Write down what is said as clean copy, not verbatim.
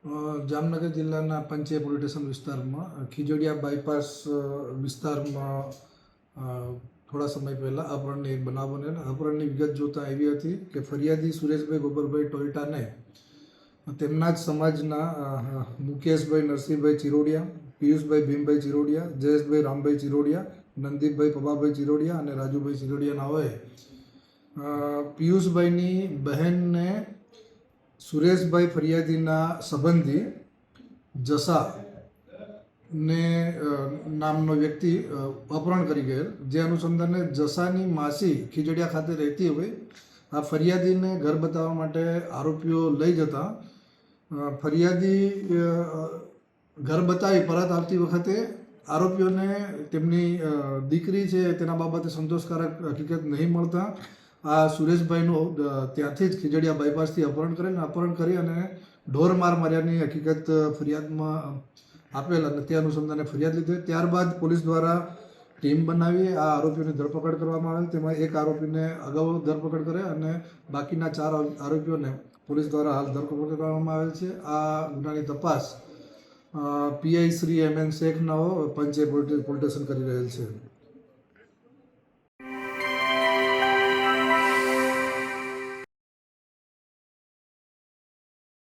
જામનગર જિલ્લાના પંચે police station વિસ્તારમાં ખીજડીયા બાયપાસ વિસ્તારમાં થોડા સમય પહેલાં અપહરણની એક બનાવ બનેલ. અપહરણની વિગત જોતાં એવી હતી કે ફરિયાદી સુરેશભાઈ ગોબરભાઈ ટોયટાને તેમના જ સમાજના મુકેશભાઈ નરસિંહભાઈ ચિરોડિયા, પિયુષભાઈ ભીમભાઈ ચિરોડિયા, જયેશભાઈ રામભાઈ ચિરોડિયા, નંદીપભાઈ પબાભાઈ ચિરોડિયા અને રાજુભાઈ ચિરોડિયા નાઓએ પિયુષભાઈની બહેનને સુરેશભાઈ ફરિયાદીના સંબંધી જસા ને નામનો વ્યક્તિ અપહરણ કરી ગયેલ. જે અનુસંધાને જસાની માસી ખીજડીયા ખાતે રહેતી હોય આ ફરિયાદીને ઘર બતાવવા માટે આરોપીઓ લઈ જતા ફરિયાદી ઘર બતાવી પરત આવતી વખતે આરોપીઓને તેમની દીકરી છે તેના બાબતે સંતોષકારક હકીકત નહીં મળતા આ સુરેશભાઈનું ત્યાંથી જ ખીજડીયા બાયપાસથી અપહરણ કરી અને ઢોર માર માર્યાની હકીકત ફરિયાદમાં આપેલ અને તે અનુસંધાને ફરિયાદ લીધી. ત્યારબાદ પોલીસ દ્વારા ટીમ બનાવી આ આરોપીઓની ધરપકડ કરવામાં આવેલ. તેમાં એક આરોપીને અગાઉ ધરપકડ કરે અને બાકીના 4 આરોપીઓને પોલીસ દ્વારા હાલ ધરપકડ કરવામાં આવેલ છે. આ ગુનાની તપાસ PI Shri M N Shaikh નાઓ પંચે પોલીસ સ્ટેશન કરી રહેલ છે.